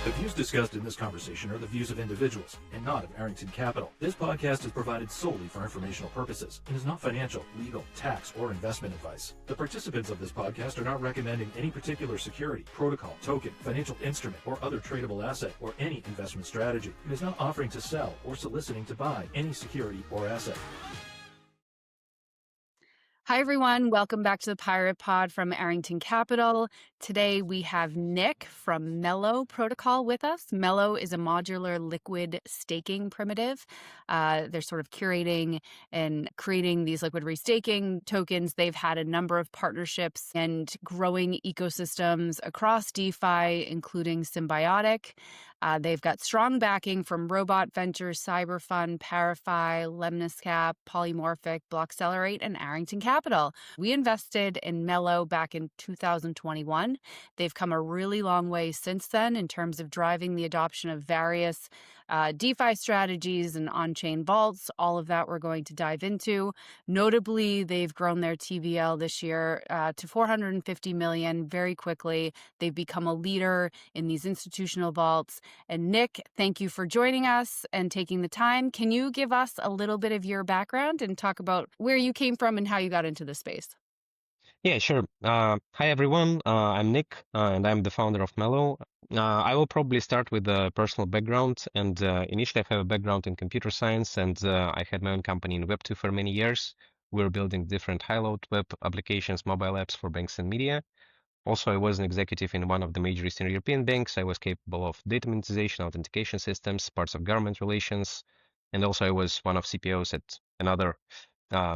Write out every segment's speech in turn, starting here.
The views discussed in this conversation are the views of individuals and not of Arrington Capital. This podcast is provided solely for informational purposes and is not financial, legal, tax, or investment advice. The participants of this podcast are not recommending any particular security, protocol, token, financial instrument, or other tradable asset or any investment strategy. It is not offering to sell or soliciting to buy any security or asset. Hi, everyone. Welcome back to the PiratePod from Arrington Capital. Today, we have Nick from Mellow Protocol with us. Mellow is a modular liquid staking primitive. They're sort of curating and creating these liquid restaking tokens. They've had a number of partnerships and growing ecosystems across DeFi, including Symbiotic. They've got strong backing from Robot Ventures, Cyberfund, ParaFi, Lemniscap, Polymorphic, Blockcelerate, and Arrington Capital. We invested in Mellow back in 2021. They've come a really long way since then in terms of driving the adoption of various DeFi strategies and on-chain vaults. All of that we're going to dive into. Notably, they've grown their TVL this year to 450 million very quickly. They've become a leader in these institutional vaults. And Nick, thank you for joining us and taking the time. Can you give us a little bit of your background and talk about where you came from and how you got into the space? Yeah, sure. Hi, everyone. I'm Nick, and I'm the founder of Mellow. I will probably start with a personal background. And initially, I have a background in computer science, and I had my own company in Web2 for many years. We were building different high-load web applications, mobile apps for banks and media. Also, I was an executive in one of the major Eastern European banks. I was capable of data monetization, authentication systems, parts of government relations, and also I was one of CPOs at another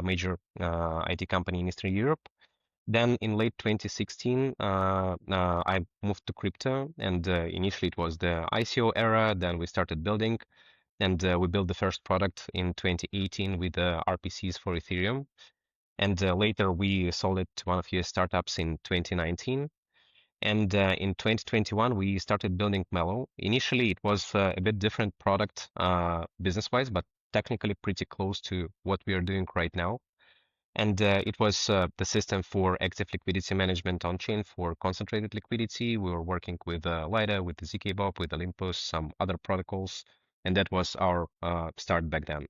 major IT company in Eastern Europe. Then in late 2016, I moved to crypto, and initially it was the ICO era. Then we started building, and we built the first product in 2018 with RPCs for Ethereum. And later we sold it to one of US startups in 2019. And in 2021, we started building Mellow. Initially, it was a bit different product business-wise, but technically pretty close to what we are doing right now. And it was the system for active liquidity management on chain for concentrated liquidity. We were working with Lida, with the zkBob, with Olympus, some other protocols, and that was our start back then.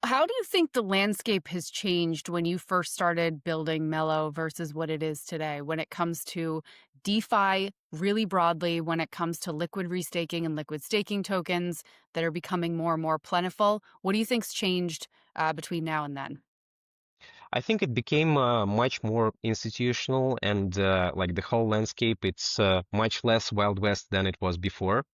How do you think the landscape has changed when you first started building Mellow versus what it is today when it comes to DeFi really broadly, when it comes to liquid restaking and liquid staking tokens that are becoming more and more plentiful? What do you think's changed between now and then? I think it became much more institutional, and like the whole landscape, it's much less Wild West than it was before.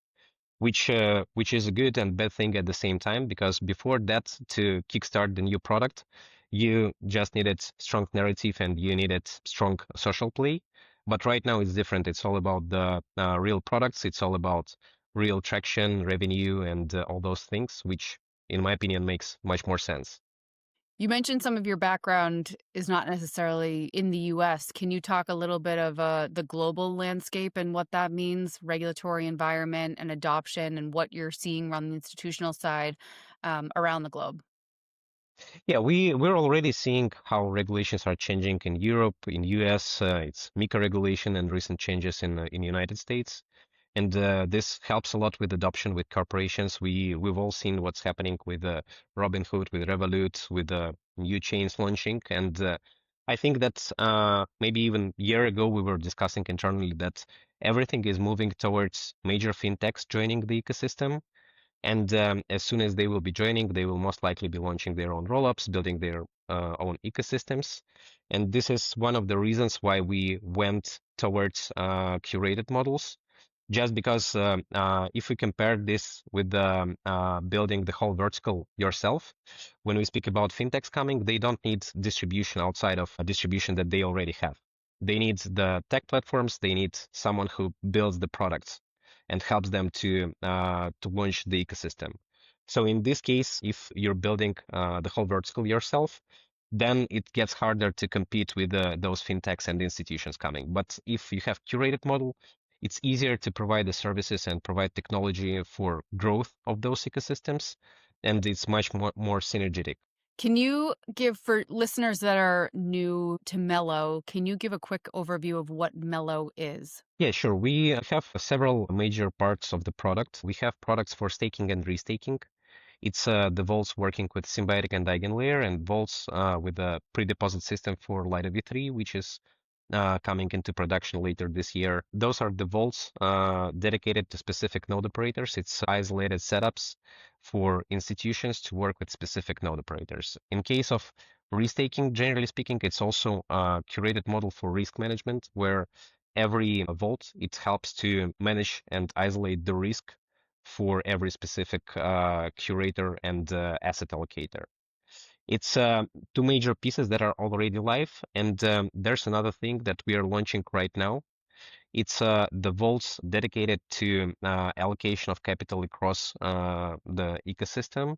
Which is a good and bad thing at the same time, because before that, to kickstart the new product, you just needed strong narrative and you needed strong social play. But right now it's different. It's all about the real products. It's all about real traction, revenue, and all those things, which in my opinion makes much more sense. You mentioned some of your background is not necessarily in the US. Can you talk a little bit of the global landscape and what that means, regulatory environment and adoption, and what you're seeing on the institutional side around the globe? Yeah, we're already seeing how regulations are changing in Europe, in US. It's MiCA regulation and recent changes in United States. And this helps a lot with adoption with corporations. We've all seen what's happening with Robinhood, with Revolut, with new chains launching. And I think that maybe even a year ago we were discussing internally that everything is moving towards major fintechs joining the ecosystem. And as soon as they will be joining, they will most likely be launching their own rollups, building their own ecosystems. And this is one of the reasons why we went towards curated models. Just because if we compare this with building the whole vertical yourself, when we speak about fintechs coming, they don't need distribution outside of a distribution that they already have. They need the tech platforms. They need someone who builds the products and helps them to launch the ecosystem. So in this case, if you're building the whole vertical yourself, then it gets harder to compete with those fintechs and institutions coming. But if you have curated model, it's easier to provide the services and provide technology for growth of those ecosystems, and it's much more synergetic. Can you give, for listeners that are new to Mellow, can you give a quick overview of what Mellow is? Yeah, sure. We have several major parts of the product. We have products for staking and restaking. It's the vaults working with Symbiotic and Eigenlayer, and vaults with a pre-deposit system for Light V3, which is coming into production later this year. Those are the vaults dedicated to specific node operators. It's isolated setups for institutions to work with specific node operators. In case of restaking, generally speaking, it's also a curated model for risk management, where every vault, it helps to manage and isolate the risk for every specific curator and asset allocator. It's two major pieces that are already live, and there's another thing that we are launching right now. It's the vaults dedicated to allocation of capital across the ecosystem,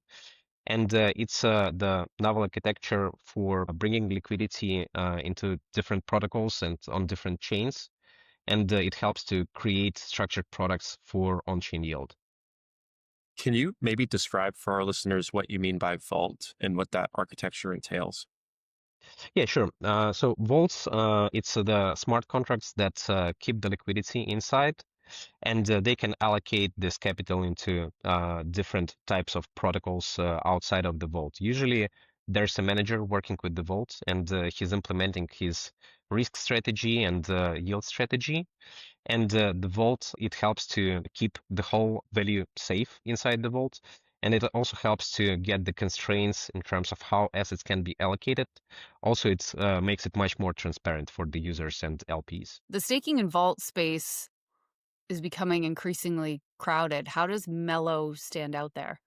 and it's the novel architecture for bringing liquidity into different protocols and on different chains, and it helps to create structured products for on-chain yield. Can you maybe describe for our listeners what you mean by vault and what that architecture entails? Yeah, sure. So vaults, it's the smart contracts that keep the liquidity inside, and they can allocate this capital into different types of protocols outside of the vault. Usually, there's a manager working with the vault, and he's implementing his risk strategy and yield strategy. And the vault, it helps to keep the whole value safe inside the vault. And it also helps to get the constraints in terms of how assets can be allocated. Also, it makes it much more transparent for the users and LPs. The staking and vault space is becoming increasingly crowded. How does Mellow stand out there?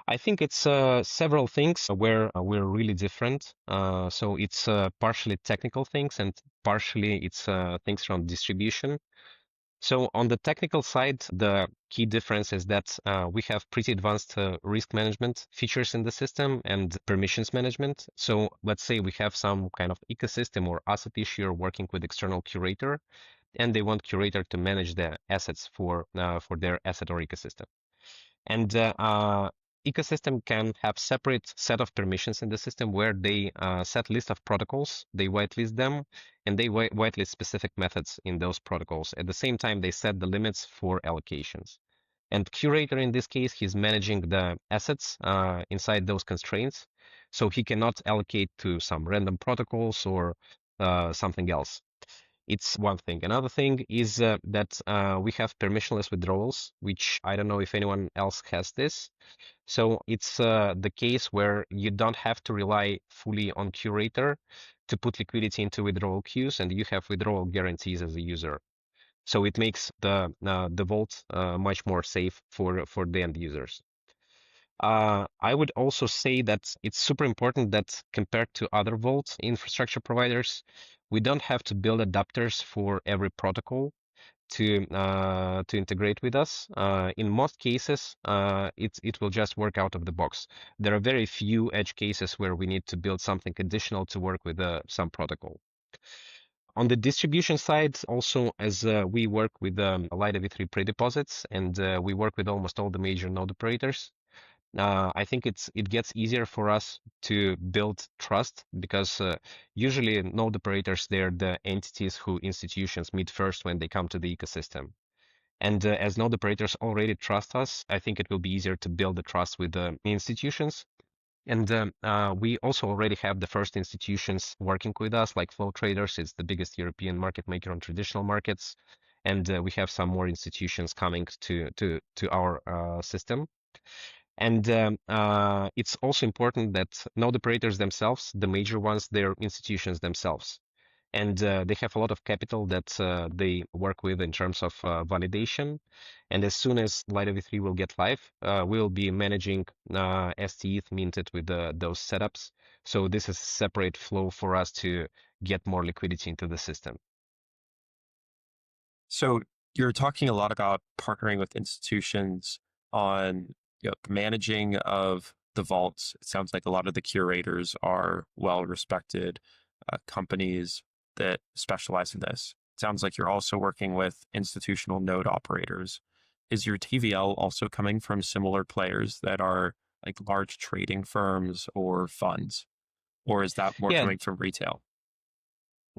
I think it's several things where we're really different. So it's partially technical things and partially it's things around distribution. So on the technical side, the key difference is that we have pretty advanced risk management features in the system and permissions management. So let's say we have some kind of ecosystem or asset issuer working with external curator, and they want curator to manage the assets for their asset or ecosystem. And ecosystem can have separate set of permissions in the system where they set list of protocols, they whitelist them, and they whitelist specific methods in those protocols. At the same time, they set the limits for allocations. And curator, in this case, he's managing the assets inside those constraints. So he cannot allocate to some random protocols or something else. It's one thing. Another thing is that we have permissionless withdrawals, which I don't know if anyone else has this. So it's the case where you don't have to rely fully on curator to put liquidity into withdrawal queues, and you have withdrawal guarantees as a user. So it makes the vault much more safe for the end users. I would also say that it's super important that compared to other vault infrastructure providers, we don't have to build adapters for every protocol to integrate with us. In most cases, it will just work out of the box. There are very few edge cases where we need to build something additional to work with some protocol. On the distribution side, also, as we work with Light V3 pre-deposits, and we work with almost all the major node operators, I think it gets easier for us to build trust because usually node operators, they're the entities who institutions meet first when they come to the ecosystem. And as node operators already trust us, I think it will be easier to build the trust with the institutions. And we also already have the first institutions working with us, like Flow Traders. It's the biggest European market maker on traditional markets. And we have some more institutions coming to our system. And it's also important that node operators themselves, the major ones, they're institutions themselves. And they have a lot of capital that they work with in terms of validation. And as soon as Light V3 will get live, we'll be managing STETH minted with those setups. So this is a separate flow for us to get more liquidity into the system. So you're talking a lot about partnering with institutions on managing of the vaults. It sounds like a lot of the curators are well-respected companies that specialize in this. It sounds like you're also working with institutional node operators. Is your TVL also coming from similar players that are like large trading firms or funds? Or is that more Yeah, coming from retail?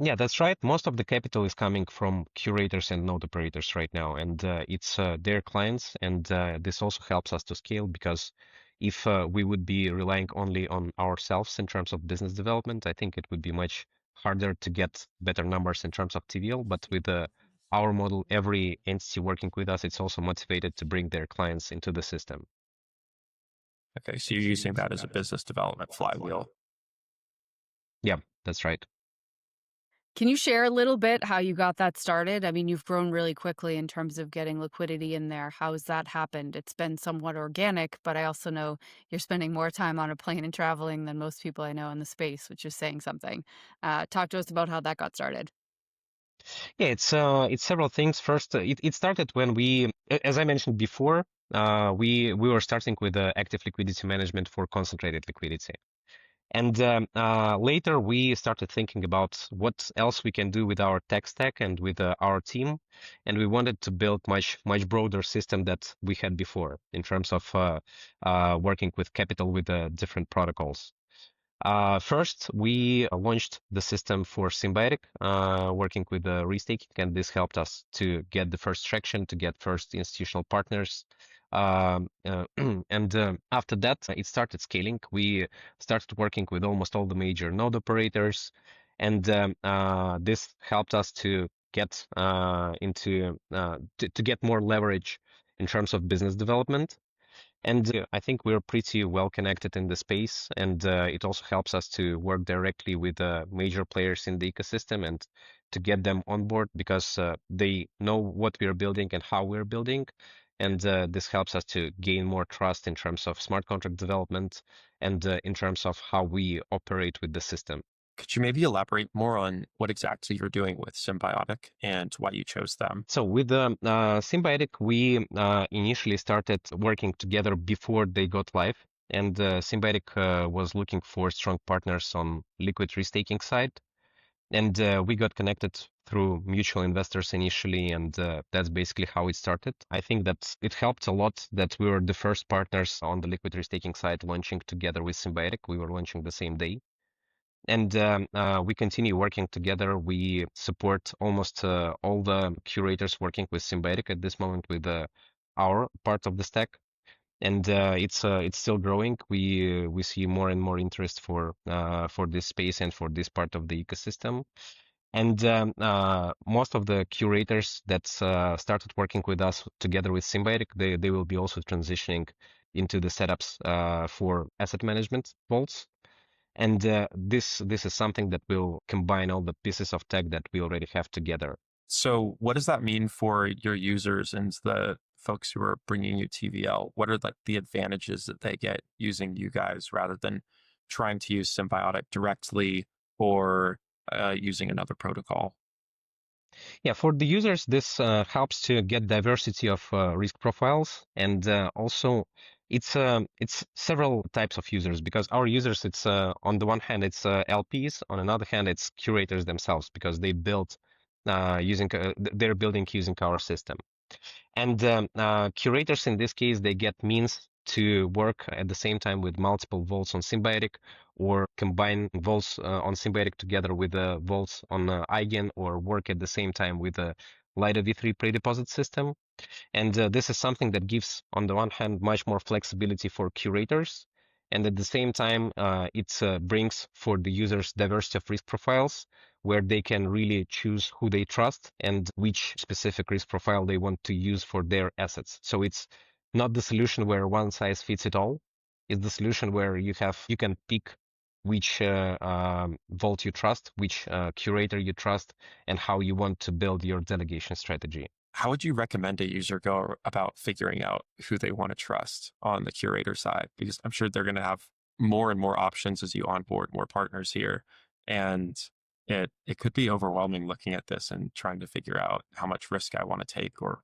yeah, that's right. Most of the capital is coming from curators and node operators right now, and it's their clients. And this also helps us to scale because if we would be relying only on ourselves in terms of business development, I think it would be much harder to get better numbers in terms of TVL. But with our model, every entity working with us, it's also motivated to bring their clients into the system. Okay, so you're using that as a business development flywheel. Yeah, that's right. Can you share a little bit how you got that started? I mean, you've grown really quickly in terms of getting liquidity in there. How has that happened? It's been somewhat organic, but I also know you're spending more time on a plane and traveling than most people I know in the space, which is saying something. Talk to us about how that got started. Yeah, it's several things. First, it started when as I mentioned before, we were starting with active liquidity management for concentrated liquidity. And later we started thinking about what else we can do with our tech stack and with our team. And we wanted to build much broader system that we had before in terms of working with capital with different protocols. First, we launched the system for Symbiotic, working with the restaking, and this helped us to get the first traction, to get first institutional partners. And after that, it started scaling. We started working with almost all the major node operators, and this helped us to get to get more leverage in terms of business development. And I think we're pretty well connected in the space, and it also helps us to work directly with major players in the ecosystem and to get them on board because they know what we're building and how we're building. And this helps us to gain more trust in terms of smart contract development and in terms of how we operate with the system. Could you maybe elaborate more on what exactly you're doing with Symbiotic and why you chose them? So with Symbiotic, we initially started working together before they got live. And Symbiotic was looking for strong partners on liquid restaking side. And we got connected through mutual investors initially, and that's basically how it started. I think that it helped a lot that we were the first partners on the liquid restaking side launching together with Symbiotic. We were launching the same day. And we continue working together. We support almost all the curators working with Symbiotic at this moment with our part of the stack. And it's still growing. We see more and more interest for this space and for this part of the ecosystem. And most of the curators that started working with us together with Symbiotic, they will be also transitioning into the setups for asset management vaults. And this is something that will combine all the pieces of tech that we already have together. So what does that mean for your users and the folks who are bringing you TVL? What are like the advantages that they get using you guys rather than trying to use Symbiotic directly or using another protocol? Yeah, for the users, this helps to get diversity of risk profiles, and also it's several types of users because our users, it's on the one hand it's LPs, on another hand it's curators themselves because they built they're building using our system. And curators in this case, they get means to work at the same time with multiple vaults on Symbiotic or combine vaults on Symbiotic together with vaults on Eigen or work at the same time with a Lido v3 pre-deposit system. And this is something that gives, on the one hand, much more flexibility for curators. And at the same time, it brings for the users diversity of risk profiles where they can really choose who they trust and which specific risk profile they want to use for their assets. So it's not the solution where one size fits it all. It's the solution where you can pick which vault you trust, which curator you trust, and how you want to build your delegation strategy. How would you recommend a user go about figuring out who they want to trust on the curator side? Because I'm sure they're going to have more and more options as you onboard more partners here. And it could be overwhelming looking at this and trying to figure out how much risk I want to take or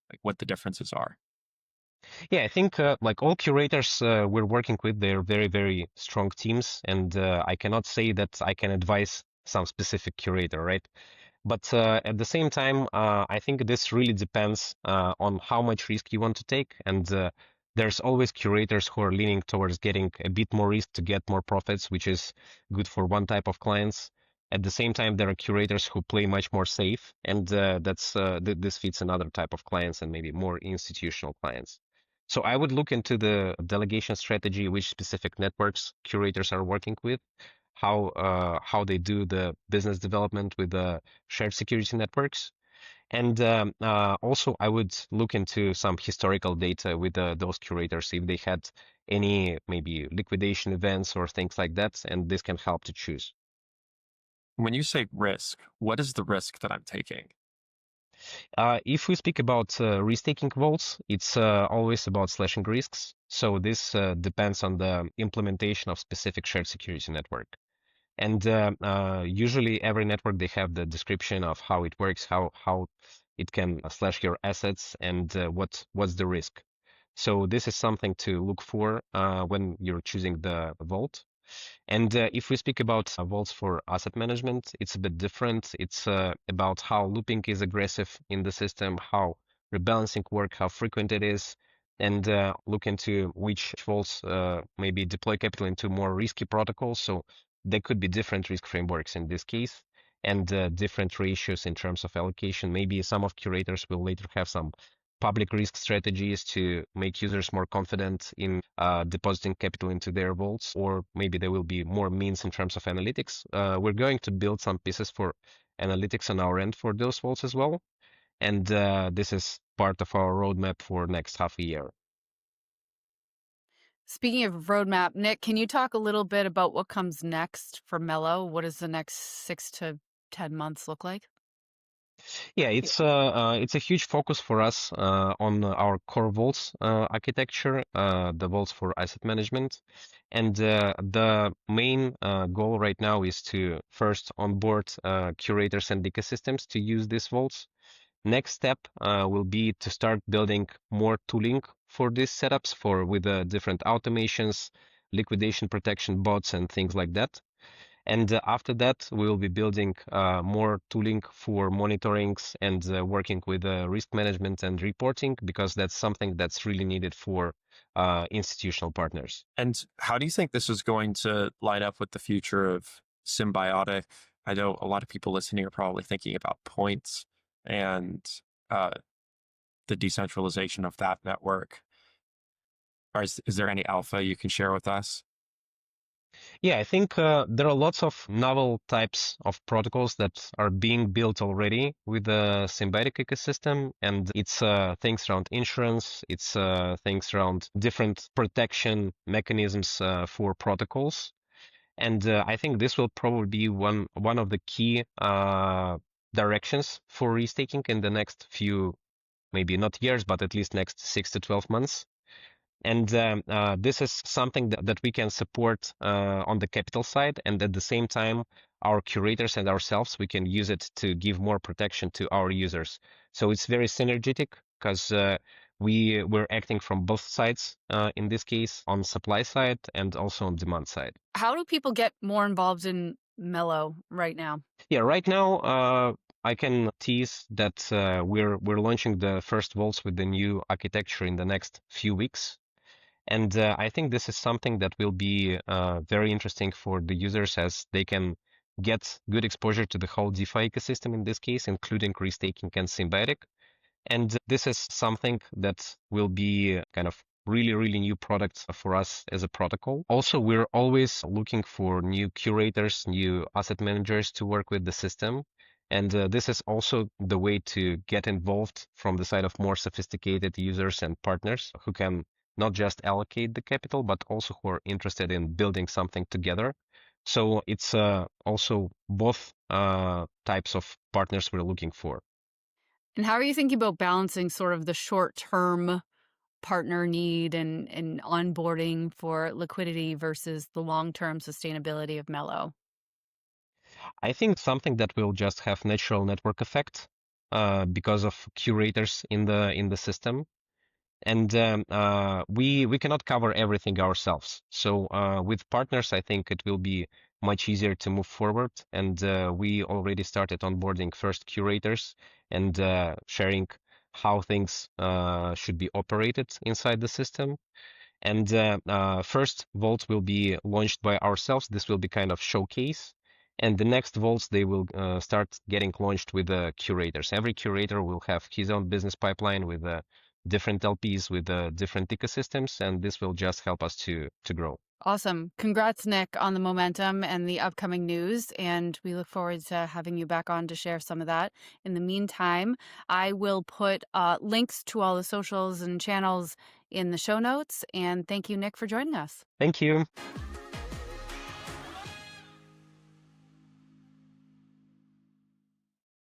like what the differences are. Yeah, I think like all curators we're working with, they're very, very strong teams. And I cannot say that I can advise some specific curator, right? But at the same time, I think this really depends on how much risk you want to take and there's always curators who are leaning towards getting a bit more risk to get more profits, which is good for one type of clients. At the same time, there are curators who play much more safe, and this fits another type of clients and maybe more institutional clients. So I would look into the delegation strategy, which specific networks curators are working with, how they do the business development with the shared security networks. And also, I would look into some historical data with those curators if they had any maybe liquidation events or things like that, and this can help to choose. When you say risk, what is the risk that I'm taking? If we speak about risk-taking vaults, it's always about slashing risks. So this depends on the implementation of specific shared security network. And usually every network, they have the description of how it works, how it can slash your assets, and what's the risk. So this is something to look for when you're choosing the vault. And if we speak about vaults for asset management, it's a bit different. It's about how looping is aggressive in the system, how rebalancing work, how frequent it is, and look into which vaults maybe deploy capital into more risky protocols. So there could be different risk frameworks in this case, and different ratios in terms of allocation. Maybe some of curators will later have some public risk strategies to make users more confident in depositing capital into their vaults, or maybe there will be more means in terms of analytics. We're going to build some pieces for analytics on our end for those vaults as well. And this is part of our roadmap for next half a year. Speaking of roadmap, Nick, can you talk a little bit about what comes next for Mellow? What does the next 6 to 10 months look like? Yeah, it's a huge focus for us on our core vaults architecture, the vaults for asset management. And the main goal right now is to first onboard curators and ecosystems to use these vaults. Next step will be to start building more tooling for these setups with different automations, liquidation protection bots, and things like that. And after that, we will be building more tooling for monitorings and working with risk management and reporting, because that's something that's really needed for institutional partners. And how do you think this is going to line up with the future of Symbiotic? I know a lot of people listening are probably thinking about points and the decentralization of that network. Or is there any alpha you can share with us? Yeah, I think there are lots of novel types of protocols that are being built already with the Symbiotic ecosystem, and it's things around insurance, it's things around different protection mechanisms for protocols. And I think this will probably be one of the key directions for restaking in the next few, maybe not years, but at least next 6 to 12 months. And this is something that we can support on the capital side. And at the same time, our curators and ourselves, we can use it to give more protection to our users. So it's very synergetic, because we're acting from both sides in this case, on supply side and also on demand side. How do people get more involved in Mellow right now? Yeah, right now, I can tease that we're launching the first vaults with the new architecture in the next few weeks. And I think this is something that will be very interesting for the users, as they can get good exposure to the whole DeFi ecosystem in this case, including restaking and Symbiotic. And this is something that will be kind of really, really new products for us as a protocol. Also, we're always looking for new curators, new asset managers to work with the system. And this is also the way to get involved from the side of more sophisticated users and partners who can not just allocate the capital, but also who are interested in building something together. So it's also both types of partners we're looking for. And how are you thinking about balancing sort of the short-term partner need and onboarding for liquidity versus the long-term sustainability of Mellow? I think something that will just have natural network effect because of curators in the system. And we cannot cover everything ourselves. So with partners, I think it will be much easier to move forward. And we already started onboarding first curators and sharing how things should be operated inside the system. And first vaults will be launched by ourselves. This will be kind of showcase. And the next vaults, they will start getting launched with the curators. Every curator will have his own business pipeline with different LPs, with different ecosystems, and this will just help us to grow. Awesome. Congrats, Nick, on the momentum and the upcoming news. And we look forward to having you back on to share some of that. In the meantime, I will put links to all the socials and channels in the show notes. And thank you, Nick, for joining us. Thank you.